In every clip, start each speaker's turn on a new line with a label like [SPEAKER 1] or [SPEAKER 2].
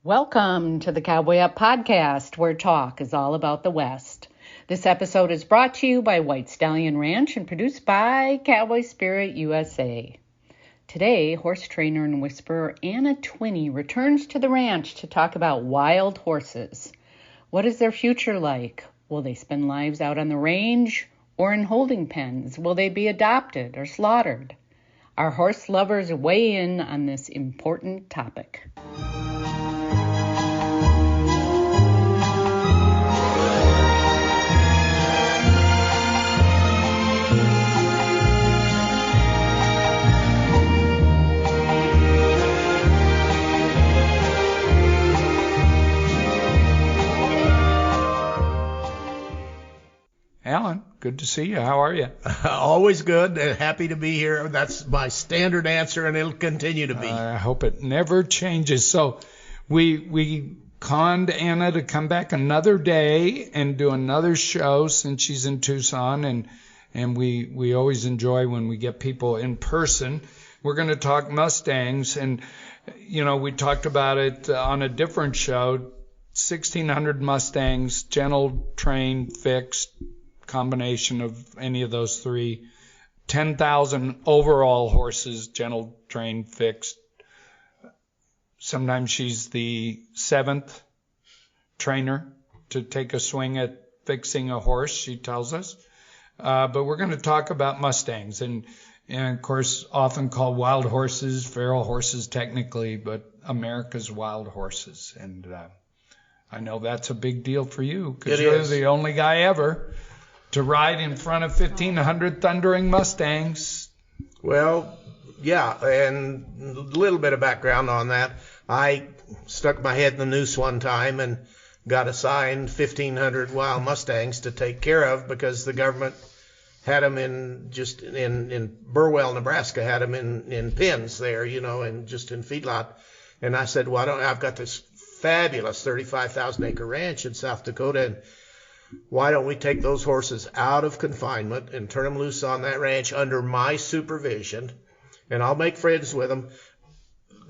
[SPEAKER 1] Welcome to the Cowboy Up Podcast, where talk is all about the West. This episode is brought to you by White Stallion Ranch and produced by Cowboy Spirit USA. Today, horse trainer and whisperer Anna Twinney returns to the ranch to talk about wild horses. What is their future like? Will they spend lives out on the range or in holding pens? Will they be adopted or slaughtered? Our horse lovers weigh in on this important topic.
[SPEAKER 2] Alan, good to see you. How are you?
[SPEAKER 3] Always good and happy to be here. That's my standard answer, and it'll continue to be.
[SPEAKER 2] I hope it never changes. So we conned Anna to come back another day and do another show since she's in Tucson, and we always enjoy when we get people in person. We're going to talk Mustangs, and, you know, we talked about it on a different show, 1,600 Mustangs, gentle, trained, fixed, combination of any of those three, 10,000 overall horses, gentle, trained, fixed. Sometimes she's the seventh trainer to take a swing at fixing a horse, she tells us. But we're going to talk about Mustangs, and of course often called wild horses, feral horses technically, but America's wild horses. And I know that's a big deal for you because you're the only guy ever to ride in front of 1,500 thundering Mustangs.
[SPEAKER 3] Well, yeah, and a little bit of background on that. I stuck my head in the noose one time and got assigned 1,500 wild Mustangs to take care of because the government had them in Burwell, Nebraska, had them in pens there, you know, and just in feedlot. And I said, well, I've got this fabulous 35,000 acre ranch in South Dakota, and why don't we take those horses out of confinement and turn them loose on that ranch under my supervision, and I'll make friends with them.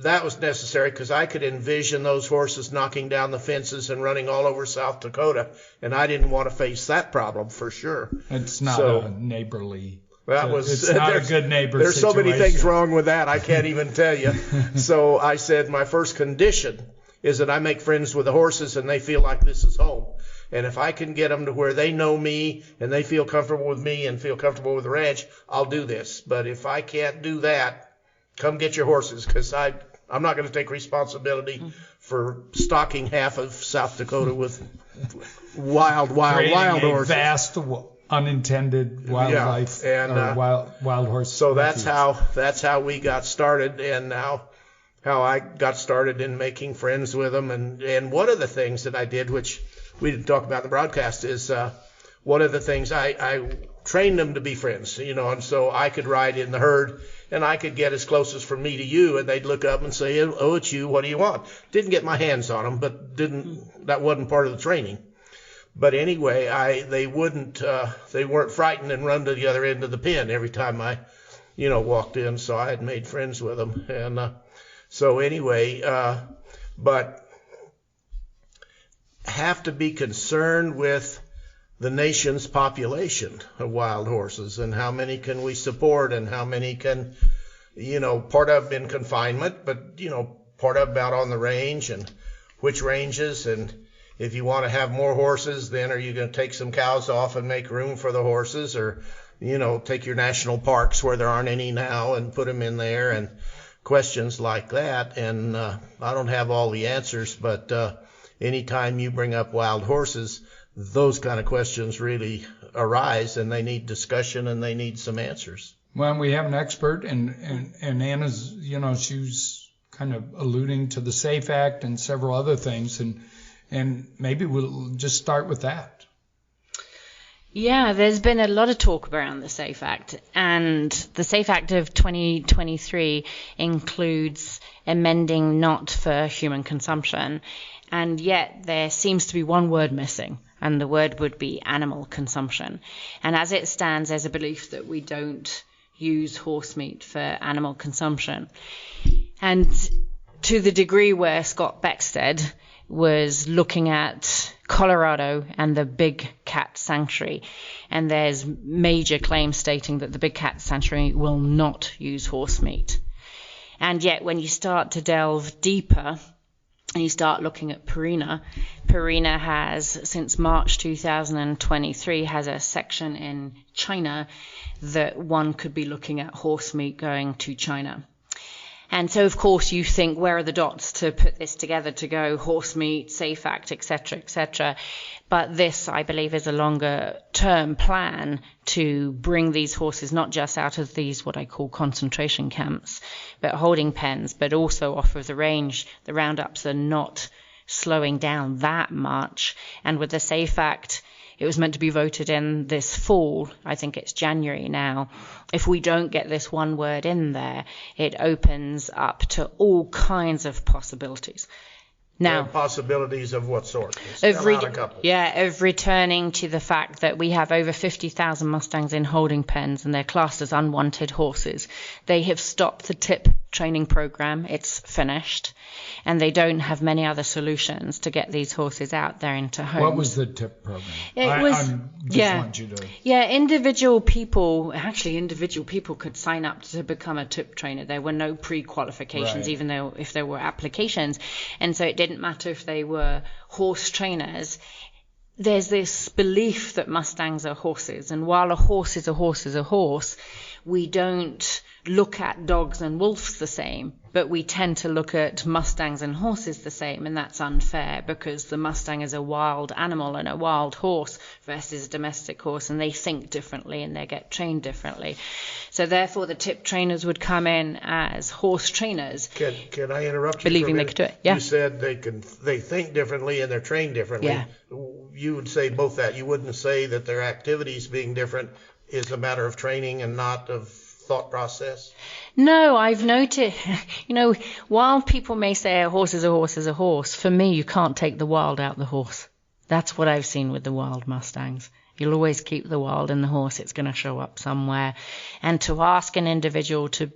[SPEAKER 3] That was necessary because I could envision those horses knocking down the fences and running all over South Dakota, and I didn't want to face that problem for sure.
[SPEAKER 2] It's not a neighborly.
[SPEAKER 3] It's
[SPEAKER 2] not a good neighbor
[SPEAKER 3] There's
[SPEAKER 2] situation.
[SPEAKER 3] So many things wrong with that, I can't even tell you. So I said my first condition is that I make friends with the horses and they feel like this is home. And if I can get them to where they know me and they feel comfortable with me and feel comfortable with the ranch, I'll do this. But if I can't do that, come get your horses, because I'm not going to take responsibility for stocking half of South Dakota with wild horses.
[SPEAKER 2] Vast unintended wildlife,
[SPEAKER 3] and
[SPEAKER 2] wild horse.
[SPEAKER 3] So that's how we got started, and now how I got started in making friends with them. And one of the things that I did, which we didn't talk about in the broadcast, is one of the things I trained them to be friends, you know, and so I could ride in the herd and I could get as close as from me to you, and they'd look up and say, oh, it's you, what do you want? Didn't get my hands on them, but that wasn't part of the training. But anyway, they weren't frightened and run to the other end of the pen every time I, you know, walked in, so I had made friends with them. And so anyway, but have to be concerned with the nation's population of wild horses and how many can we support and how many can, you know, part of in confinement, but, you know, part of out on the range and which ranges. And if you want to have more horses, then are you going to take some cows off and make room for the horses, or, you know, take your national parks where there aren't any now and put them in there, and questions like that. And I don't have all the answers, but anytime you bring up wild horses, those kind of questions really arise, and they need discussion and they need some answers.
[SPEAKER 2] Well, we have an expert, and Anna's, you know, she's kind of alluding to the SAFE Act and several other things, and maybe we'll just start with that.
[SPEAKER 4] Yeah, there's been a lot of talk around the SAFE Act, and the SAFE Act of 2023 includes amending not for human consumption, and yet there seems to be one word missing, and the word would be animal consumption. And as it stands, there's a belief that we don't use horse meat for animal consumption. And to the degree where Scott Beckstead was looking at Colorado and the big cat sanctuary, and there's major claims stating that the big cat sanctuary will not use horse meat. And yet when you start to delve deeper and you start looking at Purina has, since March 2023, has a section in China that one could be looking at horse meat going to China. And so, of course, you think, where are the dots to put this together to go horse meat, Safe Act, etc., etc. But this, I believe, is a longer-term plan to bring these horses not just out of these what I call concentration camps, but holding pens, but also off of the range. The roundups are not slowing down that much. And with the Safe Act, it was meant to be voted in this fall. I think it's January now. If we don't get this one word in there, it opens up to all kinds of possibilities. Now,
[SPEAKER 3] possibilities of what sort? Of
[SPEAKER 4] returning to the fact that we have over 50,000 Mustangs in holding pens and they're classed as unwanted horses. They have stopped the tip training program. It's finished. And they don't have many other solutions to get these horses out there into homes.
[SPEAKER 2] What was the tip program? Want you to...
[SPEAKER 4] individual people could sign up to become a tip trainer. There were no pre-qualifications, even though if there were applications. And so it didn't matter if they were horse trainers. There's this belief that Mustangs are horses. And while a horse is a horse, we don't look at dogs and wolves the same, but we tend to look at Mustangs and horses the same, and that's unfair because the Mustang is a wild animal and a wild horse versus a domestic horse, and they think differently and they get trained differently. So therefore the tip trainers would come in as horse trainers.
[SPEAKER 3] Can I interrupt you?
[SPEAKER 4] Believing they could do it. Yeah.
[SPEAKER 3] You said they think differently and they're trained differently.
[SPEAKER 4] Yeah.
[SPEAKER 3] You would say both that. You wouldn't say that their activities being different is a matter of training and not of thought process?
[SPEAKER 4] No, I've noted, while people may say a horse is a horse, for me, you can't take the wild out the horse. That's what I've seen with the wild Mustangs. You'll always keep the wild in the horse. It's going to show up somewhere. And to ask an individual to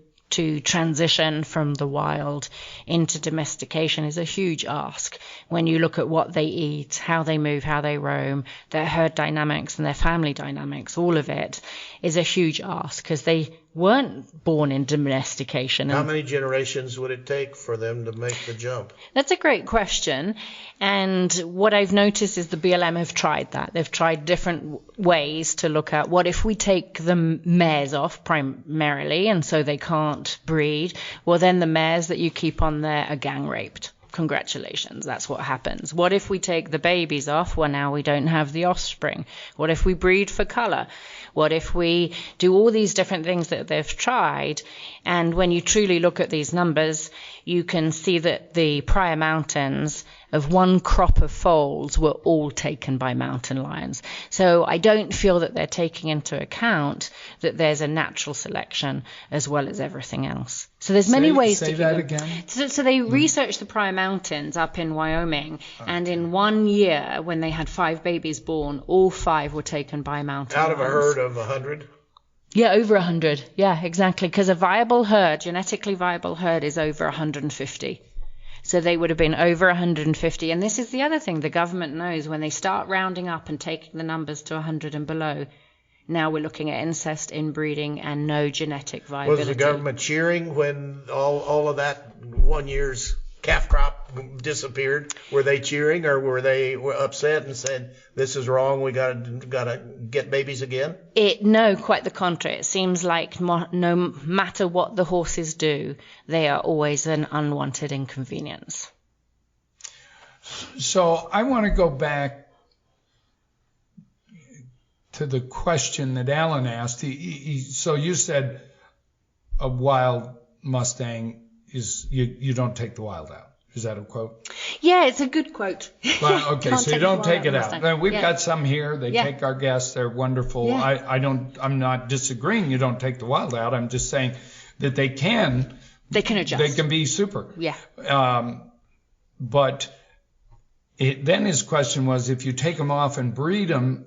[SPEAKER 4] transition from the wild into domestication is a huge ask. When you look at what they eat, how they move, how they roam, their herd dynamics and their family dynamics, all of it is a huge ask because they weren't born in domestication.
[SPEAKER 3] How many generations would it take for them to make the jump?
[SPEAKER 4] That's a great question. And what I've noticed is the BLM have tried that. They've tried different ways to look at what if we take the mares off primarily and so they can't breed. Well, then the mares that you keep on there are gang raped. Congratulations, that's what happens. What if we take the babies off? Well, now we don't have the offspring. What if we breed for color? What if we do all these different things that they've tried? And when you truly look at these numbers, you can see that the prior mountains of one crop of foals were all taken by mountain lions. So I don't feel that they're taking into account that there's a natural selection as well as everything else. So there's many ways to
[SPEAKER 2] say that again.
[SPEAKER 4] So they researched the prior mountains up in Wyoming, and in 1 year, when they had 5 babies born, all 5 were taken by mountain lions.
[SPEAKER 3] Out of a herd of 100?
[SPEAKER 4] Yeah, over 100. Yeah, exactly. Because a viable herd, genetically viable herd, is over 150. So they would have been over 150. And this is the other thing the government knows when they start rounding up and taking the numbers to 100 and below. Now we're looking at incest, inbreeding, and no genetic viability.
[SPEAKER 3] Was the government cheering when all of that 1 year's calf crop disappeared? Were they cheering, or were they upset and said, this is wrong, we gotta get babies again?
[SPEAKER 4] No, quite the contrary. It seems like no matter what the horses do, they are always an unwanted inconvenience.
[SPEAKER 2] So I want to go back to the question that Alan asked. So you said a wild Mustang is you don't take the wild out. Is that a quote?
[SPEAKER 4] Yeah, it's a good quote.
[SPEAKER 2] Well, okay, so you don't take it out.
[SPEAKER 4] Mustang.
[SPEAKER 2] We've got some here. They take our guests. They're wonderful.
[SPEAKER 4] Yeah.
[SPEAKER 2] I'm not disagreeing. You don't take the wild out. I'm just saying that they can.
[SPEAKER 4] They can adjust.
[SPEAKER 2] They can be super.
[SPEAKER 4] Yeah.
[SPEAKER 2] But then his question was, if you take them off and breed them,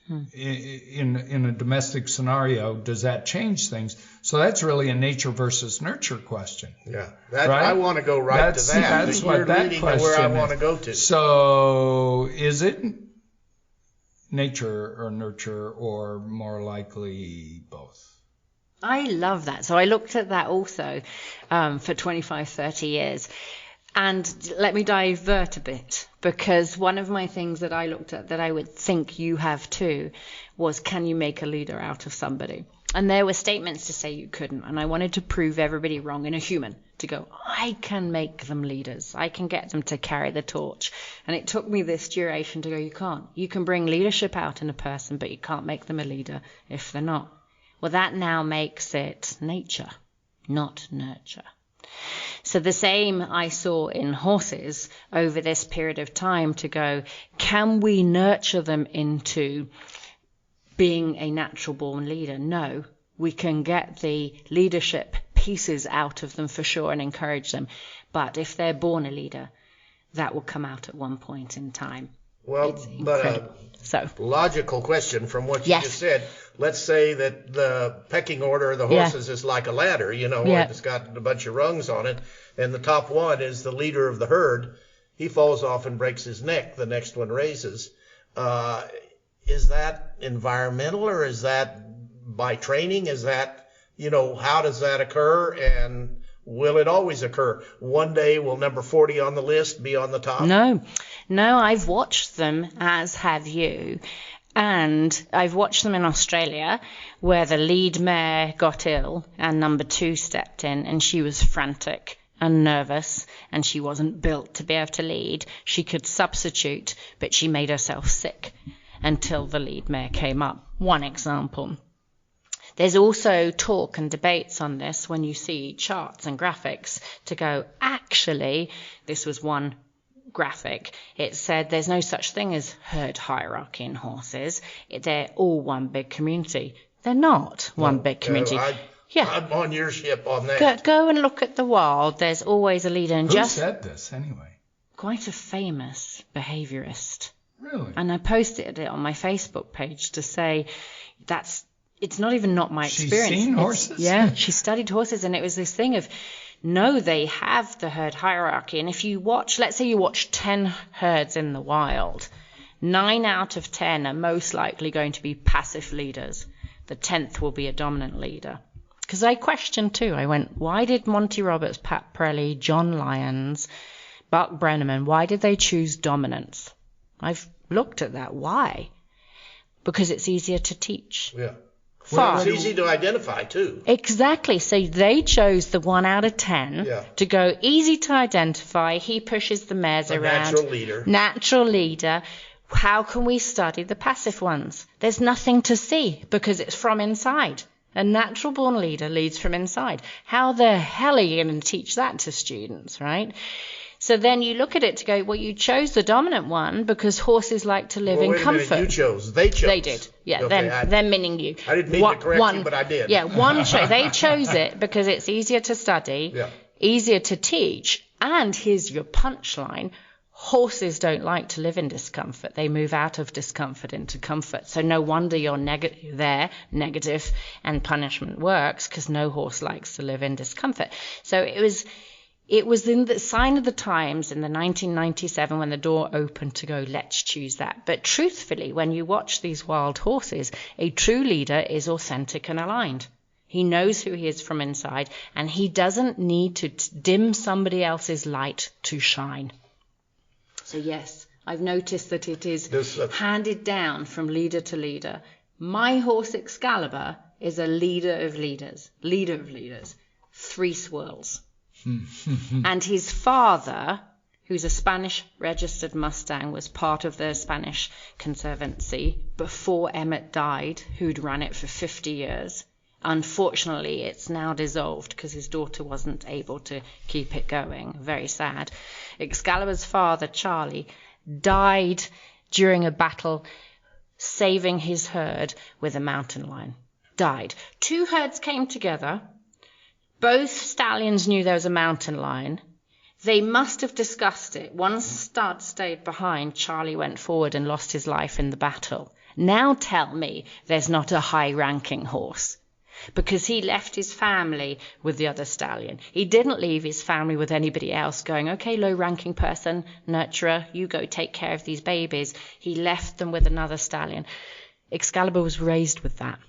[SPEAKER 2] in a domestic scenario, does that change things? So that's really a nature versus nurture question.
[SPEAKER 3] Yeah,
[SPEAKER 2] right?
[SPEAKER 3] I want to go right to that.
[SPEAKER 2] That's what that question
[SPEAKER 3] where I
[SPEAKER 2] is.
[SPEAKER 3] want to go to.
[SPEAKER 2] So is it nature or nurture, or more likely both?
[SPEAKER 4] I love that. So I looked at that also for 25, 30 years. And let me divert a bit, because one of my things that I looked at that I would think you have too was, can you make a leader out of somebody? And there were statements to say you couldn't. And I wanted to prove everybody wrong in a human, to go, I can make them leaders. I can get them to carry the torch. And it took me this duration to go, you can't. You can bring leadership out in a person, but you can't make them a leader if they're not. Well, that now makes it nature, not nurture. So the same I saw in horses over this period of time, to go, can we nurture them into being a natural born leader? No, we can get the leadership pieces out of them for sure and encourage them. But if they're born a leader, that will come out at one point in time.
[SPEAKER 3] Well, but logical question from what you just said. Let's say that the pecking order of the horses is like a ladder, it's got a bunch of rungs on it, and the top one is the leader of the herd. He falls off and breaks his neck. The next one raises. Is that environmental, or is that by training? Is that, how does that occur, and will it always occur? One day will number 40 on the list be on the top?
[SPEAKER 4] No, I've watched them, as have you. And I've watched them in Australia, where the lead mare got ill and number 2 stepped in, and she was frantic and nervous, and she wasn't built to be able to lead. She could substitute, but she made herself sick until the lead mare came up. One example. There's also talk and debates on this when you see charts and graphics to go, actually, this was one graphic. It said there's no such thing as herd hierarchy in horses. They're all one big community. They're not one big community.
[SPEAKER 3] I'm on your ship on that.
[SPEAKER 4] Go and look at the wild. There's always a leader. And
[SPEAKER 2] Who said this anyway?
[SPEAKER 4] Quite a famous behaviorist.
[SPEAKER 2] Really?
[SPEAKER 4] And I posted it on my Facebook page to say it's not even not my experience.
[SPEAKER 2] She's seen horses?
[SPEAKER 4] Yeah, she studied horses, and it was this thing of, no, they have the herd hierarchy. And if you watch, let's say you watch 10 herds in the wild, 9 out of 10 are most likely going to be passive leaders. The 10th will be a dominant leader. Because I questioned too. I went, why did Monty Roberts, Pat Pirelli, John Lyons, Buck Brenneman, why did they choose dominance? I've looked at that. Why? Because it's easier to teach.
[SPEAKER 3] Yeah. Well, it's easy to identify, too.
[SPEAKER 4] Exactly. So they chose the 1 out of 10 to go easy to identify. He pushes the mares around. Natural leader. How can we study the passive ones? There's nothing to see because it's from inside. A natural born leader leads from inside. How the hell are you going to teach that to students, right? So then you look at it to go, well, you chose the dominant one because horses like to live in comfort.
[SPEAKER 3] Minute, you chose. They chose.
[SPEAKER 4] They did. Yeah, okay, they're meaning you.
[SPEAKER 3] I didn't mean to correct you, but I did.
[SPEAKER 4] Yeah, they chose it because it's easier to study, easier to teach, and here's your punchline. Horses don't like to live in discomfort. They move out of discomfort into comfort. So no wonder you're negative, and punishment works, because no horse likes to live in discomfort. So it was in the sign of the times in the 1997 when the door opened to go, let's choose that. But truthfully, when you watch these wild horses, a true leader is authentic and aligned. He knows who he is from inside, and he doesn't need to dim somebody else's light to shine. So yes, I've noticed that it is handed down from leader to leader. My horse Excalibur is a leader of leaders. 3 swirls. And his father, who's a Spanish registered Mustang, was part of the Spanish Conservancy before Emmett died, who'd run it for 50 years. Unfortunately, it's now dissolved because his daughter wasn't able to keep it going. Very sad. Excalibur's father, Charlie, died during a battle saving his herd with a mountain lion. Died. 2 herds came together. Both stallions knew there was a mountain lion. They must have discussed it. One stud stayed behind. Charlie went forward and lost his life in the battle. Now tell me there's not a high-ranking horse. Because he left his family with the other stallion. He didn't leave his family with anybody else going, okay, low-ranking person, nurturer, you go take care of these babies. He left them with another stallion. Excalibur was raised with that.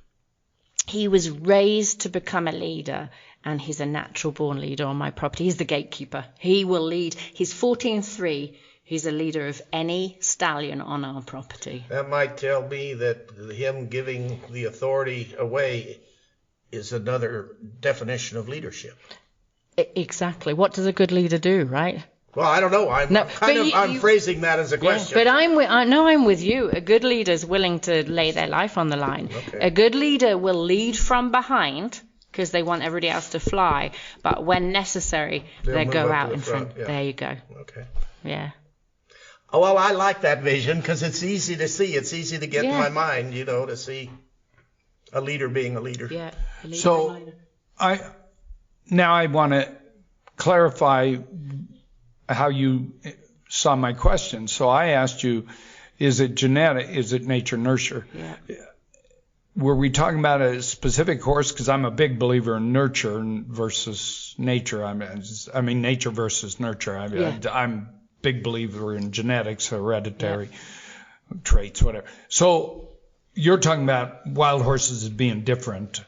[SPEAKER 4] He was raised to become a leader, and he's a natural-born leader on my property. He's the gatekeeper. He will lead. He's 14-3. He's a leader of any stallion on our property.
[SPEAKER 3] That might tell me that him giving the authority away is another definition of leadership.
[SPEAKER 4] Exactly. What does a good leader do, right?
[SPEAKER 3] Well, I don't know. I'm phrasing that as a question.
[SPEAKER 4] Yeah, but I'm with you. A good leader is willing to lay their life on the line.
[SPEAKER 3] Okay.
[SPEAKER 4] A good leader will lead from behind because they want everybody else to fly. But when necessary, they go out in front. Yeah. There you go.
[SPEAKER 3] Okay.
[SPEAKER 4] Yeah.
[SPEAKER 3] Oh, well, I like that vision because it's easy to see. It's easy to get in my mind, to see a leader being a leader.
[SPEAKER 4] Yeah. A leader
[SPEAKER 2] so I want to clarify how you saw my question. So I asked you, is it genetic? Is it nature nurture?
[SPEAKER 4] Yeah.
[SPEAKER 2] Were we talking about a specific horse? Because I'm a big believer in nurture versus nature. I mean nature versus nurture. I'm big believer in genetics, hereditary traits, whatever. So you're talking about wild horses as being different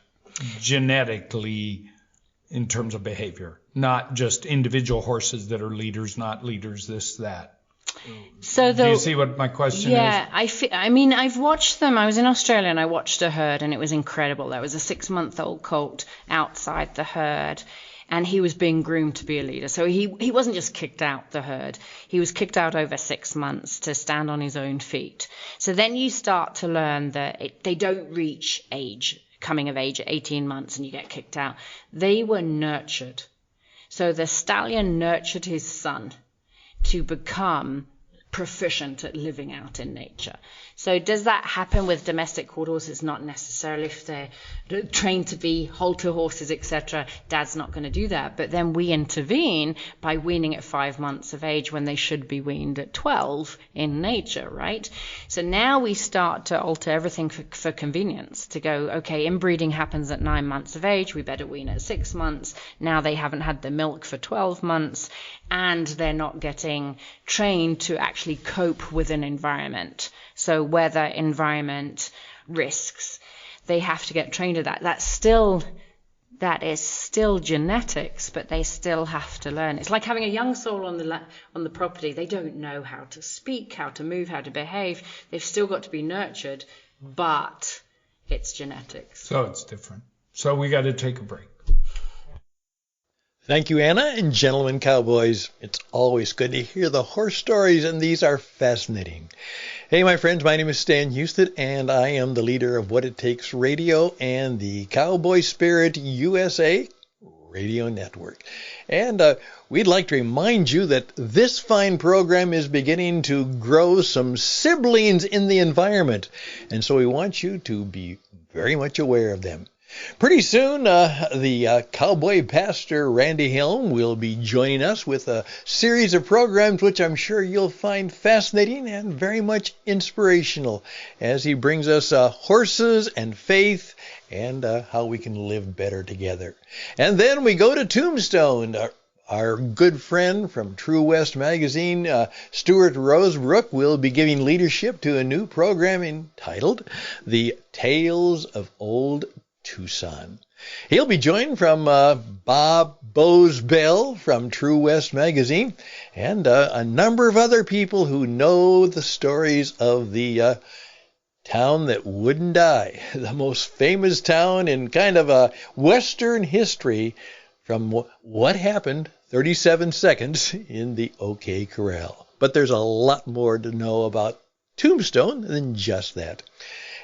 [SPEAKER 2] genetically in terms of behavior, not just individual horses that are leaders, not leaders, this, that.
[SPEAKER 4] So
[SPEAKER 2] do you see what my question is?
[SPEAKER 4] Yeah, I've watched them. I was in Australia and I watched a herd and it was incredible. There was a 6-month-old colt outside the herd and he was being groomed to be a leader. So he wasn't just kicked out the herd. He was kicked out over 6 months to stand on his own feet. So then you start to learn that they don't reach coming of age at 18 months and you get kicked out. They were nurtured. So the stallion nurtured his son to become proficient at living out in nature. So does that happen with domestic quarter horses? Not necessarily. If they're trained to be halter horses, etc., dad's not going to do that. But then we intervene by weaning at 5 months of age when they should be weaned at 12 in nature, right? So now we start to alter everything for convenience, to go, okay, inbreeding happens at 9 months of age, we better wean at 6 months. Now they haven't had the milk for 12 months and they're not getting trained to actually cope with an environment. So weather, environment, risks, they have to get trained to that. That is still genetics, but they still have to learn. It's like having a young soul on the property. They don't know how to speak, how to move, how to behave. They've still got to be nurtured, but it's genetics.
[SPEAKER 2] So it's different. So we got to take a break.
[SPEAKER 5] Thank you, Anna, and gentlemen cowboys. It's always good to hear the horse stories, and these are fascinating. Hey, my friends, my name is Stan Houston, and I am the leader of What It Takes Radio and the Cowboy Spirit USA Radio Network. And we'd like to remind you that this fine program is beginning to grow some siblings in the environment, and so we want you to be very much aware of them. Pretty soon, the cowboy pastor Randy Helm will be joining us with a series of programs which I'm sure you'll find fascinating and very much inspirational as he brings us horses and faith and how we can live better together. And then we go to Tombstone. Our good friend from True West Magazine, Stuart Rosebrook, will be giving leadership to a new program entitled The Tales of Old Tucson. He'll be joined from Bob Bosebell from True West Magazine and a number of other people who know the stories of the town that wouldn't die, the most famous town in kind of a Western history from what happened 37 seconds in the OK Corral. But there's a lot more to know about Tombstone than just that.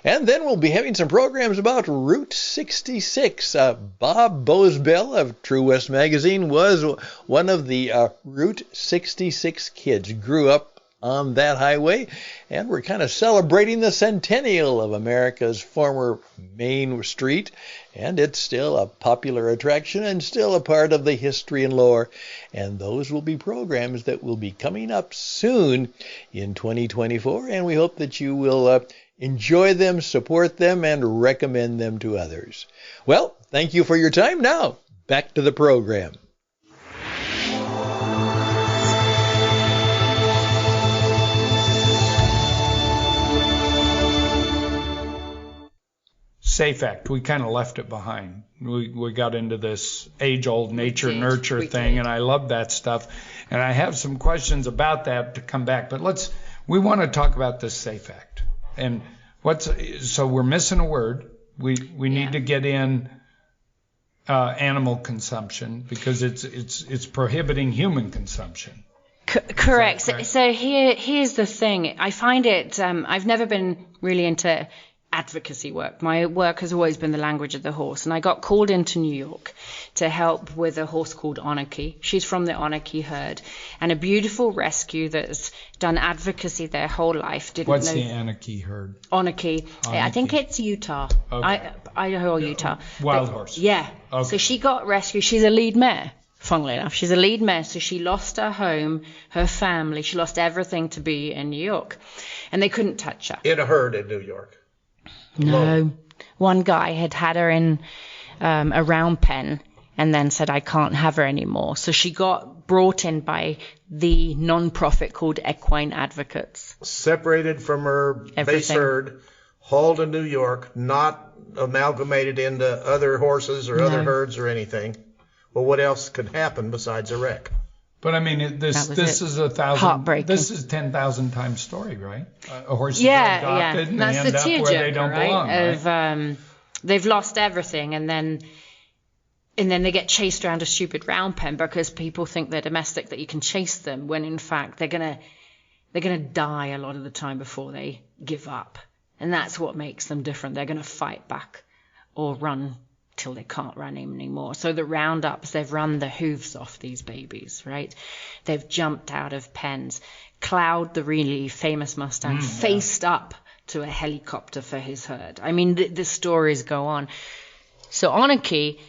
[SPEAKER 5] And then we'll be having some programs about Route 66. Bob Bosebell of True West Magazine was one of the Route 66 kids, grew up on that highway, and we're kind of celebrating the centennial of America's former Main Street. and it's still a popular attraction and still a part of the history and lore. And those will be programs that will be coming up soon in 2024, and we hope that you will enjoy them, support them, and recommend them to others. Well, thank you for your time. Now, back to the program.
[SPEAKER 2] Safe Act, we kind of left it behind. We got into this age-old nature-nurture thing, and I love that stuff. And I have some questions about that to come back. But we want to talk about this Safe Act. And so we're missing a word. We need to get in animal consumption because it's prohibiting human consumption.
[SPEAKER 4] Correct. So here's the thing. I find it. I've never been really into advocacy work. My work has always been the language of the horse, and I got called into New York to help with a horse called Anarchy. She's from the Anarchy herd, and a beautiful rescue that's done advocacy their whole life.
[SPEAKER 2] What's the Anarchy herd?
[SPEAKER 4] Anarchy. I think it's Utah.
[SPEAKER 2] Okay.
[SPEAKER 4] Idaho or Utah.
[SPEAKER 2] Wild horse.
[SPEAKER 4] Yeah.
[SPEAKER 2] Okay.
[SPEAKER 4] So she got rescued. She's a lead mare. Funnily enough, she's a lead mare, so she lost her home, her family. She lost everything to be in New York, and they couldn't touch her.
[SPEAKER 3] In a herd in New York.
[SPEAKER 4] No. One guy had her in a round pen and then said, I can't have her anymore. So she got brought in by the non-profit called Equine Advocates.
[SPEAKER 3] Separated from her base herd, hauled to New York, not amalgamated into other horses or other herds or anything. Well, what else could happen besides a wreck?
[SPEAKER 2] But I mean, this is 1,000.
[SPEAKER 4] Heartbreaking.
[SPEAKER 2] This is 10,000 times story, right? A horse is
[SPEAKER 4] adopted,
[SPEAKER 2] and
[SPEAKER 4] that's
[SPEAKER 2] they end
[SPEAKER 4] the
[SPEAKER 2] up where they don't belong,
[SPEAKER 4] right? They've lost everything, and then they get chased around a stupid round pen because people think they're domestic, that you can chase them, when in fact they're gonna die a lot of the time before they give up, and that's what makes them different. They're gonna fight back or run till they can't run anymore. So the roundups, they've run the hooves off these babies, right? They've jumped out of pens. Cloud, the really famous Mustang, faced up to a helicopter for his herd. I mean, the stories go on. So Anarchy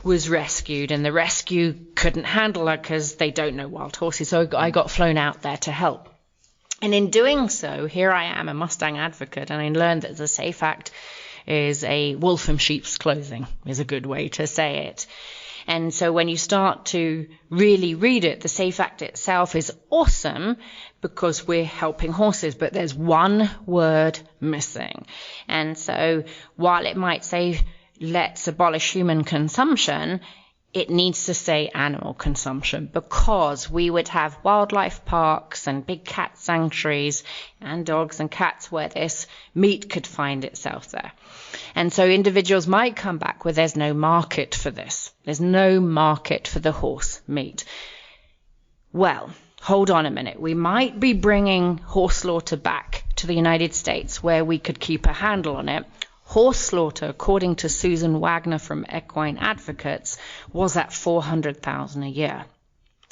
[SPEAKER 4] was rescued, and the rescue couldn't handle her because they don't know wild horses. So I got flown out there to help. And in doing so, here I am, a Mustang advocate, and I learned that the Safe Act is a wolf in sheep's clothing, is a good way to say it. And so when you start to really read it, the Safe Act itself is awesome because we're helping horses, but there's one word missing. And so while it might say, let's abolish human consumption, it needs to say animal consumption, because we would have wildlife parks and big cat sanctuaries and dogs and cats where this meat could find itself there. And so individuals might come back where there's no market for this. There's no market for the horse meat. Well, hold on a minute. We might be bringing horse slaughter back to the United States where we could keep a handle on it. Horse slaughter, according to Susan Wagner from Equine Advocates, was at 400,000 a year.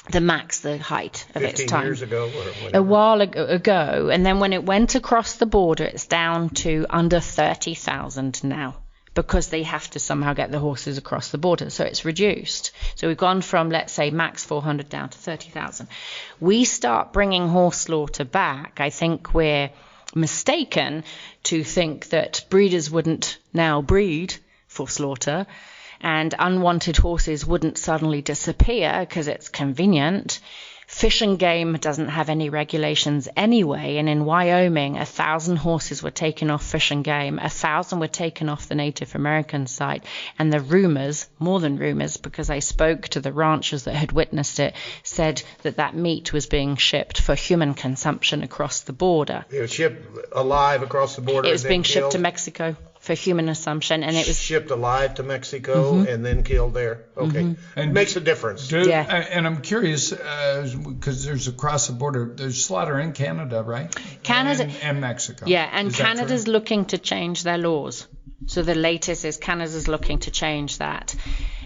[SPEAKER 4] The max, the height of its time.
[SPEAKER 3] 15 years ago or whatever.
[SPEAKER 4] A while ago. And then when it went across the border, it's down to under 30,000 now, because they have to somehow get the horses across the border. So it's reduced. So we've gone from, let's say, max 400 down to 30,000. We start bringing horse slaughter back. I think we're mistaken to think that breeders wouldn't now breed for slaughter, and unwanted horses wouldn't suddenly disappear because it's convenient. Fish and Game doesn't have any regulations anyway, and in Wyoming, 1,000 horses were taken off Fish and Game, 1,000 were taken off the Native American site, and the rumors, more than rumors, because I spoke to the ranchers that had witnessed it, said that meat was being shipped for human consumption across the border.
[SPEAKER 3] It was shipped alive across the border.
[SPEAKER 4] It was being shipped to Mexico for human consumption, and it was
[SPEAKER 3] shipped alive to Mexico and then killed there. Okay, and it makes a difference.
[SPEAKER 2] And I'm curious because there's across the border, there's slaughter in Canada, right?
[SPEAKER 4] Canada
[SPEAKER 2] and Mexico.
[SPEAKER 4] Yeah, and Canada's looking to change their laws. So the latest is Canada's looking to change that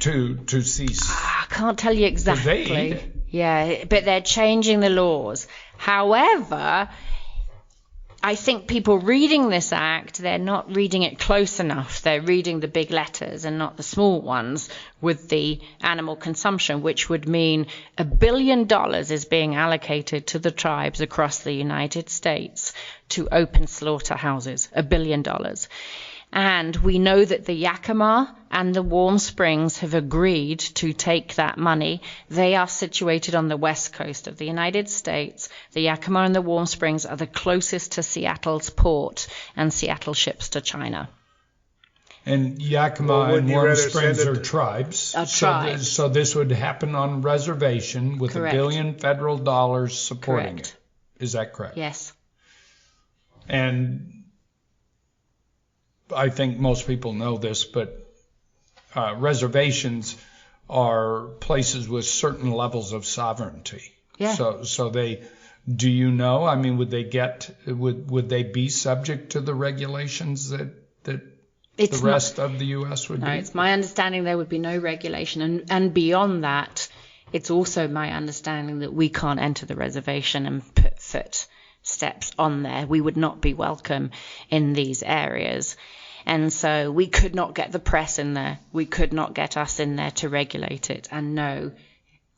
[SPEAKER 2] to cease.
[SPEAKER 4] I can't tell you exactly.
[SPEAKER 2] They eat it.
[SPEAKER 4] Yeah, but they're changing the laws. However, I think people reading this act, they're not reading it close enough. They're reading the big letters and not the small ones with the animal consumption, which would mean $1 billion is being allocated to the tribes across the United States to open slaughterhouses. $1 billion. And we know that the Yakima and the Warm Springs have agreed to take that money. They are situated on the west coast of the United States. The Yakima and the Warm Springs are the closest to Seattle's port, and Seattle ships to China.
[SPEAKER 2] And Yakima and Warm Springs are tribes.
[SPEAKER 4] Tribes.
[SPEAKER 2] So this would happen on reservation with
[SPEAKER 4] Correct.
[SPEAKER 2] $1 billion federal dollars supporting
[SPEAKER 4] Correct.
[SPEAKER 2] it. Is that correct?
[SPEAKER 4] Yes.
[SPEAKER 2] And I think most people know this, but reservations are places with certain levels of sovereignty.
[SPEAKER 4] Yeah.
[SPEAKER 2] So they, do you know? I mean, would they be subject to the regulations that the rest of the U.S. would be?
[SPEAKER 4] No, it's my understanding there would be no regulation, and beyond that, it's also my understanding that we can't enter the reservation and put footsteps on there. We would not be welcome in these areas. And so we could not get the press in there. We could not get us in there to regulate it. And no,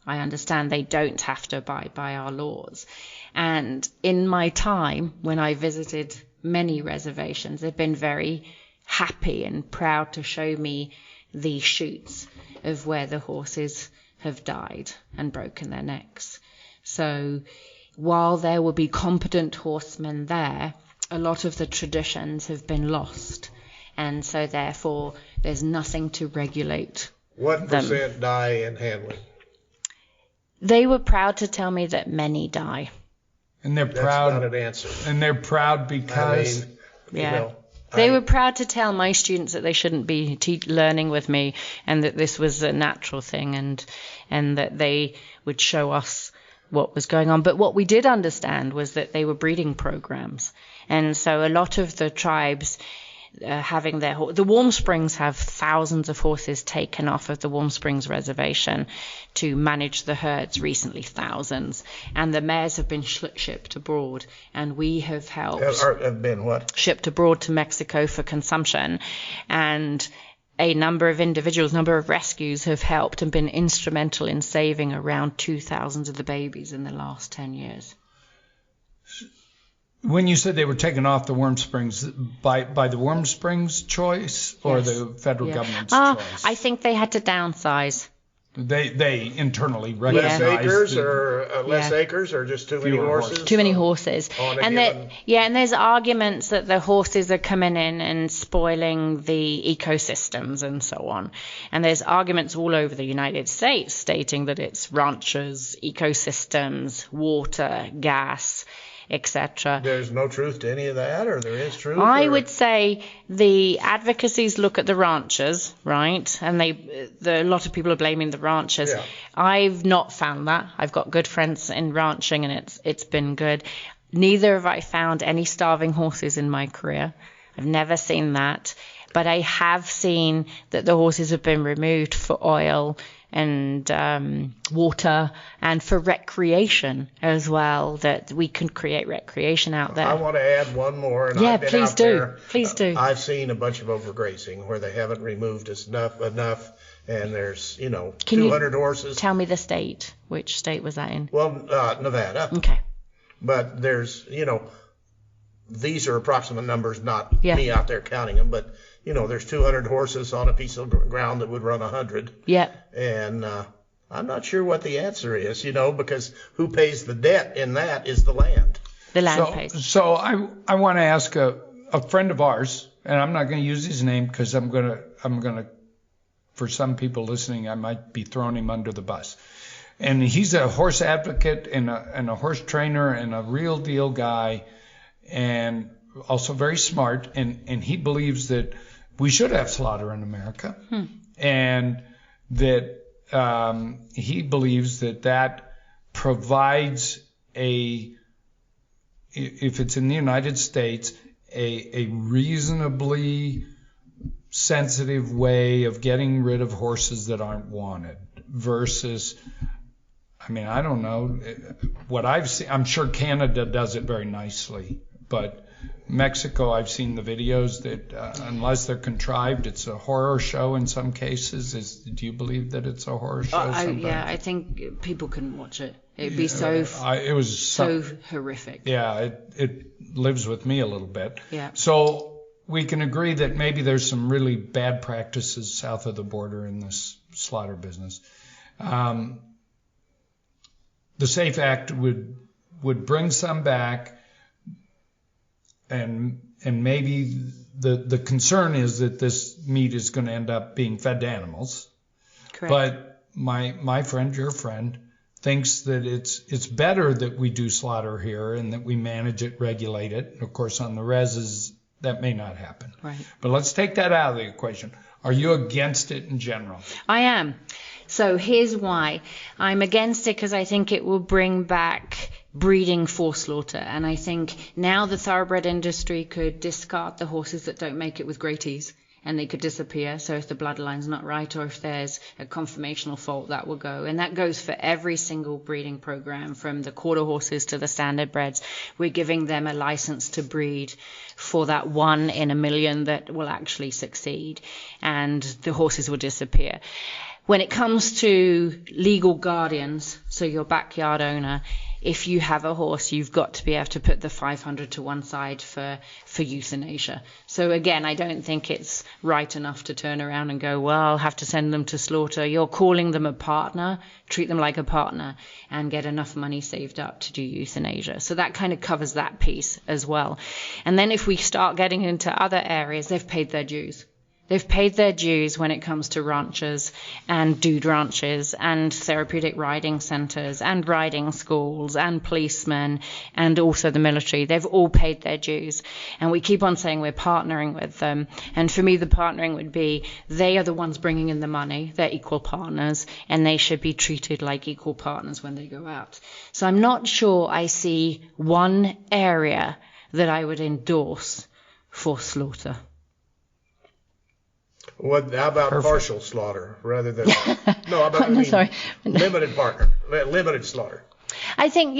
[SPEAKER 4] I understand they don't have to abide by our laws. And in my time, when I visited many reservations, they've been very happy and proud to show me the chutes of where the horses have died and broken their necks. So while there will be competent horsemen there, a lot of the traditions have been lost. And so, therefore, there's nothing to regulate
[SPEAKER 3] What
[SPEAKER 4] them.
[SPEAKER 3] percent die in handling?
[SPEAKER 4] They were proud to tell me that many die.
[SPEAKER 2] And they're
[SPEAKER 3] That's
[SPEAKER 2] proud.
[SPEAKER 3] not an answer.
[SPEAKER 2] And they're proud because.
[SPEAKER 3] I mean,
[SPEAKER 4] Yeah.
[SPEAKER 3] you know,
[SPEAKER 4] They were proud to tell my students that they shouldn't be learning with me, and that this was a natural thing, and that they would show us what was going on. But what we did understand was that they were breeding programs. And so a lot of the tribes having the Warm Springs have thousands of horses taken off of the Warm Springs reservation to manage the herds, recently thousands, and the mares have been shipped abroad, and we have helped
[SPEAKER 3] have been what?
[SPEAKER 4] shipped abroad to Mexico for consumption, and a number of rescues have helped and been instrumental in saving around 2,000 of the babies in the last 10 years.
[SPEAKER 2] When you said they were taken off the Warm Springs, by the Warm Springs choice or
[SPEAKER 4] Yes.
[SPEAKER 2] the federal government's choice?
[SPEAKER 4] I think they had to downsize.
[SPEAKER 2] They internally
[SPEAKER 3] Less
[SPEAKER 2] recognized
[SPEAKER 3] acres
[SPEAKER 2] that-
[SPEAKER 3] or less
[SPEAKER 4] Yeah.
[SPEAKER 3] acres or just too many
[SPEAKER 2] Fewer
[SPEAKER 3] horses?
[SPEAKER 2] horses.
[SPEAKER 4] Too many horses.
[SPEAKER 3] On a
[SPEAKER 4] And
[SPEAKER 3] given-
[SPEAKER 4] and there's arguments that the horses are coming in and spoiling the ecosystems and so on. And there's arguments all over the United States stating that it's ranchers, ecosystems, water, gas, etc.
[SPEAKER 3] There's no truth to any of that, or there is truth?
[SPEAKER 4] I
[SPEAKER 3] or-
[SPEAKER 4] would say the advocacies look at the ranchers, right? And a lot of people are blaming the ranchers.
[SPEAKER 3] Yeah.
[SPEAKER 4] I've not found that. I've got good friends in ranching, and it's been good. Neither have I found any starving horses in my career. I've never seen that. But I have seen that the horses have been removed for oil and water and for recreation as well, that we can create recreation out there.
[SPEAKER 3] I want to add one more. And
[SPEAKER 4] Yeah,
[SPEAKER 3] I've been
[SPEAKER 4] please
[SPEAKER 3] out
[SPEAKER 4] do.
[SPEAKER 3] there.
[SPEAKER 4] Please do.
[SPEAKER 3] I've seen a bunch of overgrazing where they haven't removed enough, and there's,
[SPEAKER 4] Can you
[SPEAKER 3] 200 horses.
[SPEAKER 4] Tell me the state. Which state was that in?
[SPEAKER 3] Well, Nevada.
[SPEAKER 4] Okay.
[SPEAKER 3] But there's, these are approximate numbers, not
[SPEAKER 4] Yeah.
[SPEAKER 3] me out there counting them, but, there's 200 horses on a piece of ground that would run 100.
[SPEAKER 4] Yeah.
[SPEAKER 3] And I'm not sure what the answer is, because who pays the debt in that is the land.
[SPEAKER 4] The land pays.
[SPEAKER 2] So I want to ask a friend of ours, and I'm not going to use his name because I'm gonna for some people listening, I might be throwing him under the bus. And he's a horse advocate and a horse trainer and a real deal guy, and also very smart. And he believes that we should have slaughter in America, and that he believes that provides if it's in the United States, a reasonably sensitive way of getting rid of horses that aren't wanted versus, I mean, I don't know what I've seen. I'm sure Canada does it very nicely, but Mexico, I've seen the videos that unless they're contrived, it's a horror show in some cases. Do you believe that it's a horror show?
[SPEAKER 4] I think people couldn't watch it. It'd be so horrific.
[SPEAKER 2] Yeah, it lives with me a little bit.
[SPEAKER 4] Yeah.
[SPEAKER 2] So we can agree that maybe there's some really bad practices south of the border in this slaughter business. The SAFE Act would bring some back, and maybe the concern is that this meat is going to end up being fed to animals.
[SPEAKER 4] Correct.
[SPEAKER 2] But my friend, your friend, thinks that it's better that we do slaughter here and that we manage it, regulate it. Of course, on the reses, that may not happen.
[SPEAKER 4] Right.
[SPEAKER 2] But let's take that out of the equation. Are you against it in general?
[SPEAKER 4] I am. So here's why. I'm against it because I think it will bring back breeding for slaughter. And I think now the thoroughbred industry could discard the horses that don't make it with great ease, and they could disappear. So if the bloodline's not right, or if there's a conformational fault, that will go. And that goes for every single breeding program, from the quarter horses to the standard breds. We're giving them a license to breed for that 1 in a million that will actually succeed, and the horses will disappear. When it comes to legal guardians, so your backyard owner, if you have a horse, you've got to be able to put the 500 to one side for euthanasia. So again, I don't think it's right enough to turn around and go, well, I'll have to send them to slaughter. You're calling them a partner, treat them like a partner, and get enough money saved up to do euthanasia. So that kind of covers that piece as well. And then if we start getting into other areas, they've paid their dues. They've paid their dues when it comes to ranches and dude ranches and therapeutic riding centers and riding schools and policemen and also the military. They've all paid their dues. And we keep on saying we're partnering with them. And for me, the partnering would be they are the ones bringing in the money. They're equal partners, and they should be treated like equal partners when they go out. So I'm not sure I see one area that I would endorse for slaughter.
[SPEAKER 3] How about partial slaughter rather than limited slaughter?
[SPEAKER 4] I think,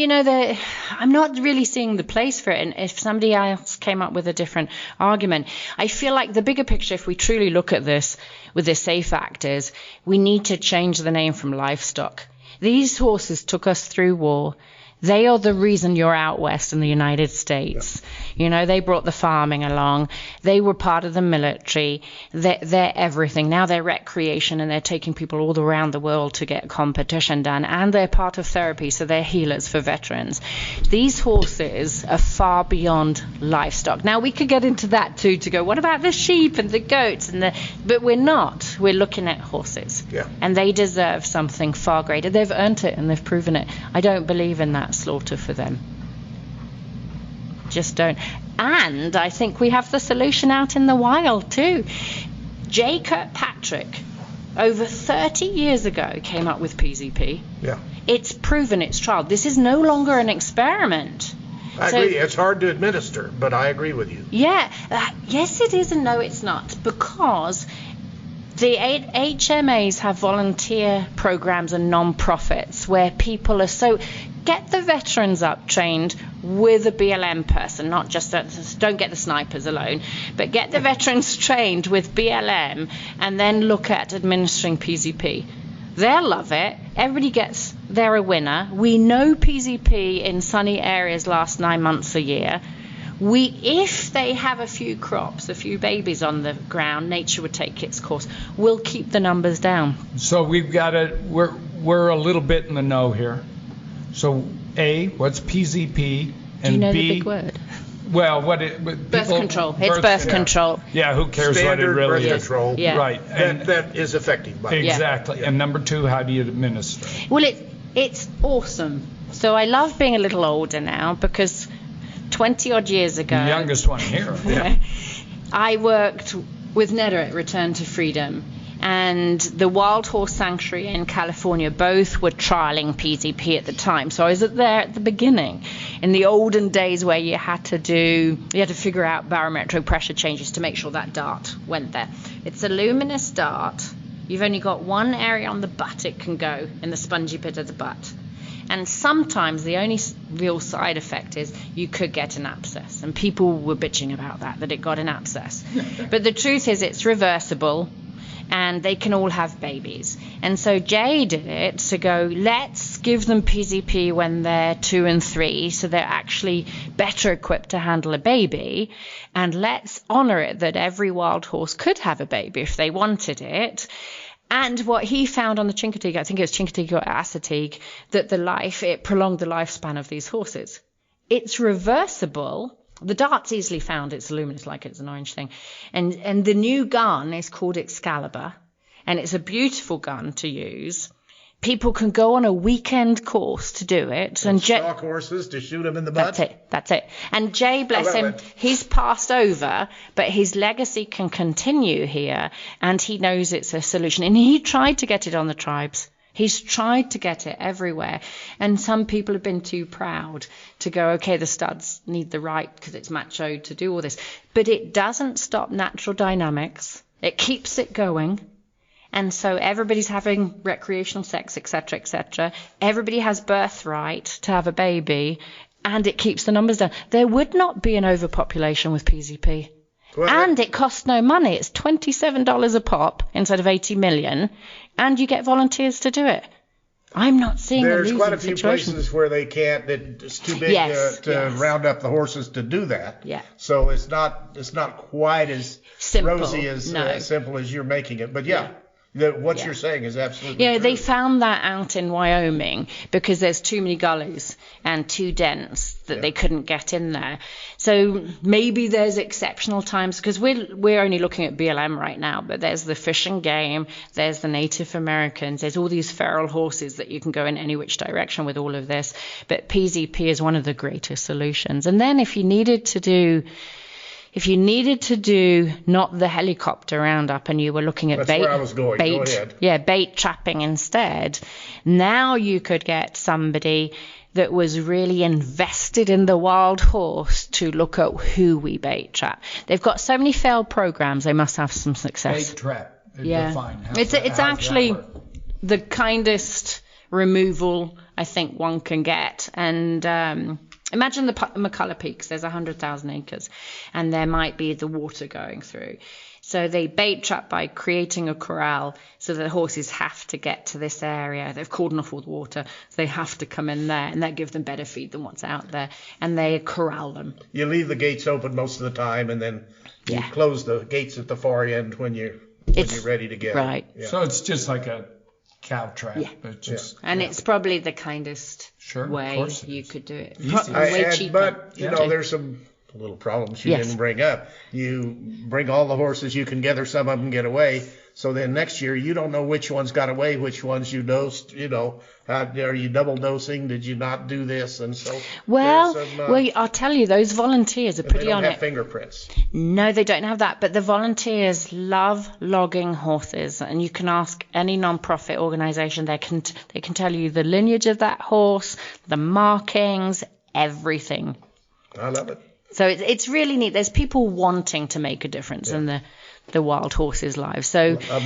[SPEAKER 4] I'm not really seeing the place for it. And if somebody else came up with a different argument, I feel like the bigger picture, if we truly look at this with the SAFE Act, is we need to change the name from livestock. These horses took us through war. They are the reason you're out west in the United States. Yeah. They brought the farming along. They were part of the military. They're everything. Now they're recreation, and they're taking people all around the world to get competition done. And they're part of therapy, so they're healers for veterans. These horses are far beyond livestock. Now we could get into that too, to go, what about the sheep and the goats? But we're not. We're looking at horses.
[SPEAKER 3] Yeah.
[SPEAKER 4] And they deserve something far greater. They've earned it, and they've proven it. I don't believe in that slaughter for them. Just don't. And I think we have the solution out in the wild too. J. Kirkpatrick, over 30 years ago, came up with PZP.
[SPEAKER 3] Yeah.
[SPEAKER 4] It's proven its trial. This is no longer an experiment.
[SPEAKER 3] I agree. It's hard to administer, but I agree with you.
[SPEAKER 4] Yeah. Yes, it is, and no, it's not, because the HMAs have volunteer programs and non-profits where people are get the veterans up trained with a BLM person, not just don't get the snipers alone, but get the veterans trained with BLM and then look at administering PZP. They'll love it. Everybody they're a winner. We know PZP in sunny areas lasts 9 months a year. If they have a few crops, a few babies on the ground, nature would take its course. We'll keep the numbers down.
[SPEAKER 2] So we're a little bit in the know here. So A, what's PZP? And
[SPEAKER 4] do you know
[SPEAKER 2] B,
[SPEAKER 4] the big word?
[SPEAKER 2] Well,
[SPEAKER 4] birth control. It's birth control.
[SPEAKER 2] Yeah, who cares
[SPEAKER 3] Standard
[SPEAKER 2] what it really
[SPEAKER 3] birth
[SPEAKER 2] is?
[SPEAKER 3] Control.
[SPEAKER 4] Yeah.
[SPEAKER 2] Right. And
[SPEAKER 3] that is effective.
[SPEAKER 2] exactly.
[SPEAKER 3] Yeah.
[SPEAKER 2] And number 2, how do you administer it?
[SPEAKER 4] Well, it's awesome. So I love being a little older now, because 20 odd years ago,
[SPEAKER 2] The youngest one here.
[SPEAKER 3] Yeah.
[SPEAKER 4] I worked with NEDA at Return to Freedom, and the Wild Horse Sanctuary in California both were trialing PZP at the time. So I was there at the beginning, in the olden days where you had to figure out barometric pressure changes to make sure that dart went there. It's a luminous dart. You've only got one area on the butt it can go, in the spongy bit of the butt. And sometimes the only real side effect is you could get an abscess. And people were bitching about that it got an abscess. But the truth is it's reversible, and they can all have babies. And so Jay did it to go, let's give them PZP when they're 2 and 3, so they're actually better equipped to handle a baby. And let's honor it that every wild horse could have a baby if they wanted it. And what he found on the Chincoteague, I think it was Chincoteague or Assateague, that it prolonged the lifespan of these horses. It's reversible. The dart's easily found. It's luminous, like it's an orange thing. And the new gun is called Excalibur, and it's a beautiful gun to use. People can go on a weekend course to do it.
[SPEAKER 3] And stock horses to shoot them in the butt.
[SPEAKER 4] That's it. And Jay, bless him, he's passed over, but his legacy can continue here, and he knows it's a solution. And he tried to get it on the tribes. He's tried to get it everywhere. And some people have been too proud to go, okay, the studs need the right because it's macho to do all this. But it doesn't stop natural dynamics. It keeps it going. And so everybody's having recreational sex, etc., etc. Everybody has birthright to have a baby, and it keeps the numbers down. There would not be an overpopulation with PZP. Well, and it costs no money. It's $27 a pop instead of 80 million, and you get volunteers to do it. I'm not seeing
[SPEAKER 3] There's quite a few places where they can't. It's too big to round up the horses to do that.
[SPEAKER 4] Yeah.
[SPEAKER 3] So it's not quite as simple, rosy as simple as you're making it. But what you're saying is absolutely true.
[SPEAKER 4] They found that out in Wyoming because there's too many gullies and too dense that they couldn't get in there. So maybe there's exceptional times, because we're only looking at BLM right now, but there's the fish and game, there's the Native Americans, there's all these feral horses that you can go in any which direction with all of this. But PZP is one of the greatest solutions. And then if you needed to do not the helicopter roundup and you were looking at bait trapping instead, now you could get somebody that was really invested in the wild horse to look at who we bait trap. They've got so many failed programs, they must have some success.
[SPEAKER 2] Bait trap.
[SPEAKER 4] It's actually the kindest removal I think one can get. And imagine the McCullough Peaks. There's 100,000 acres, and there might be the water going through. So they bait trap by creating a corral, so the horses have to get to this area. They've cordoned off all the water, so they have to come in there, and that gives them better feed than what's out there. And they corral them.
[SPEAKER 3] You leave the gates open most of the time, and then you close the gates at the far end when you're ready to get
[SPEAKER 4] right.
[SPEAKER 3] Yeah.
[SPEAKER 2] So it's just like a cow trap.
[SPEAKER 4] Yeah. And it's probably the kindest way you could do it.
[SPEAKER 3] Way cheaper. But there's some little problems you didn't bring up. You bring all the horses you can gather, some of them get away. So then next year you don't know which ones got away, which ones you dosed. Are you double dosing? Did you not do this? And so
[SPEAKER 4] I'll tell you, those volunteers are pretty on it.
[SPEAKER 3] They don't have fingerprints.
[SPEAKER 4] No, they don't have that. But the volunteers love logging horses, and you can ask any non-profit organization. They can tell you the lineage of that horse, the markings, everything.
[SPEAKER 3] I love it.
[SPEAKER 4] So it's really neat. There's people wanting to make a difference in the wild horses' lives. So
[SPEAKER 3] I'm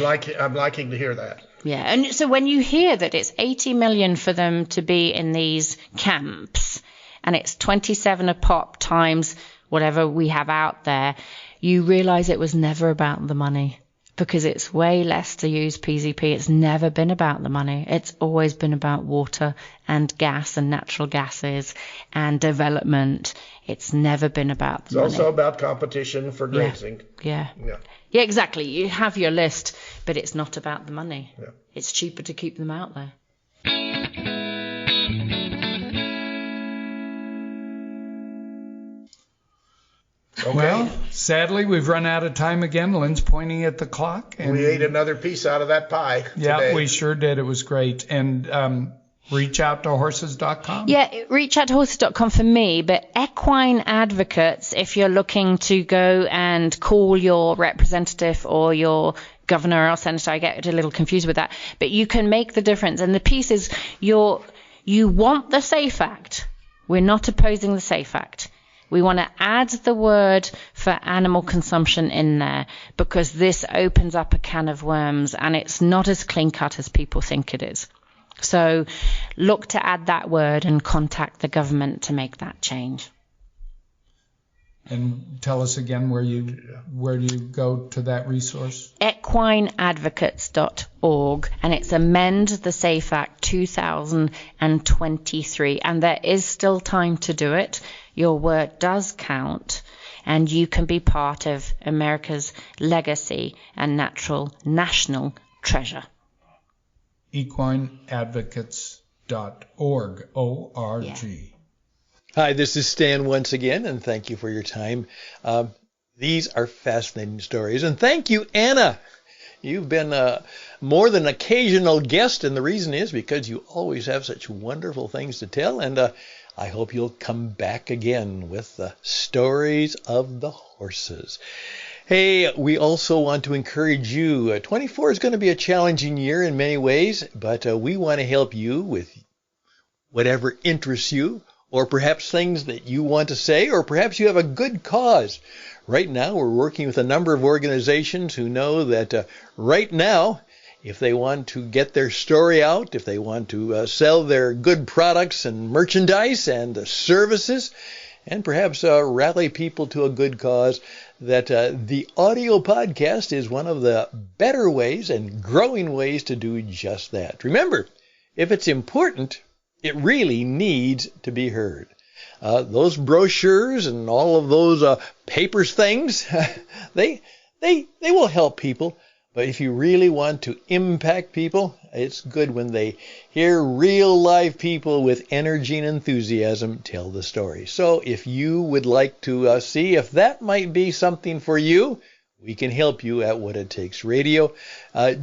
[SPEAKER 3] liking to hear that.
[SPEAKER 4] Yeah, and so when you hear that it's 80 million for them to be in these camps, and it's 27 a pop times whatever we have out there, you realize it was never about the money, because it's way less to use PZP. It's never been about the money. It's always been about water and gas and natural gases and development. It's never been about the money.
[SPEAKER 3] It's also about competition for grazing.
[SPEAKER 4] Yeah, exactly. You have your list, but it's not about the money. Yeah. It's cheaper to keep them out there.
[SPEAKER 2] Okay. Well, sadly, we've run out of time again. Lynn's pointing at the clock. And
[SPEAKER 3] we ate another piece out of that pie today.
[SPEAKER 2] Yeah, we sure did. It was great. And reach out to horses.com.
[SPEAKER 4] Yeah, reach out to horses.com for me. But equine advocates, if you're looking to go and call your representative or your governor or senator, I get a little confused with that. But you can make the difference. And the piece is you want the SAFE Act. We're not opposing the SAFE Act. We want to add the word for animal consumption in there, because this opens up a can of worms, and it's not as clean cut as people think it is. So look to add that word and contact the government to make that change.
[SPEAKER 2] And tell us again where you go to that resource.
[SPEAKER 4] equineadvocates.org, and it's Amend the Safe Act 2023, and there is still time to do it. Your word does count, and you can be part of America's legacy and national treasure.
[SPEAKER 2] equineadvocates.org, O-R-G.
[SPEAKER 4] Yeah.
[SPEAKER 5] Hi, this is Stan once again, and thank you for your time. These are fascinating stories, and thank you, Anna. You've been more than an occasional guest, and the reason is because you always have such wonderful things to tell, and I hope you'll come back again with the stories of the horses. Hey, we also want to encourage you. 24 is going to be a challenging year in many ways, but we want to help you with whatever interests you, or perhaps things that you want to say, or perhaps you have a good cause. Right now, we're working with a number of organizations who know that right now, if they want to get their story out, if they want to sell their good products and merchandise and services, and perhaps rally people to a good cause, that the audio podcast is one of the better ways and growing ways to do just that. Remember, if it's important, it really needs to be heard. Those brochures and all of those papers things, they will help people. But if you really want to impact people, it's good when they hear real live people with energy and enthusiasm tell the story. So if you would like to see if that might be something for you, we can help you at What It Takes Radio.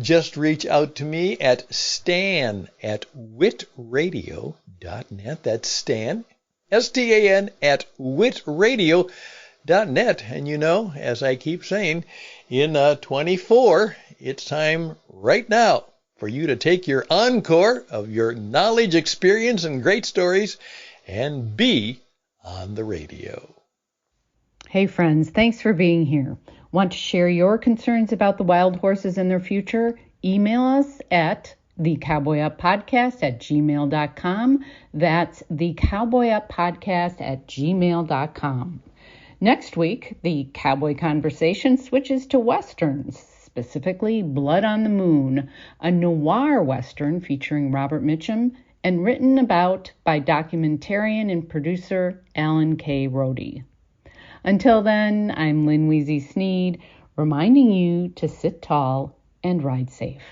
[SPEAKER 5] Just reach out to me at stan@witradio.net. That's Stan, S-T-A-N, @witradio.net. And you know, as I keep saying, in 24, it's time right now for you to take your encore of your knowledge, experience, and great stories and be on the radio.
[SPEAKER 1] Hey friends, thanks for being here. Want to share your concerns about the wild horses and their future? Email us at thecowboyuppodcast@gmail.com. That's thecowboyuppodcast@gmail.com. Next week, the Cowboy Conversation switches to Westerns, specifically Blood on the Moon, a noir Western featuring Robert Mitchum and written about by documentarian and producer Alan K. Rohde. Until then, I'm Lynn Weezy Sneed, reminding you to sit tall and ride safe.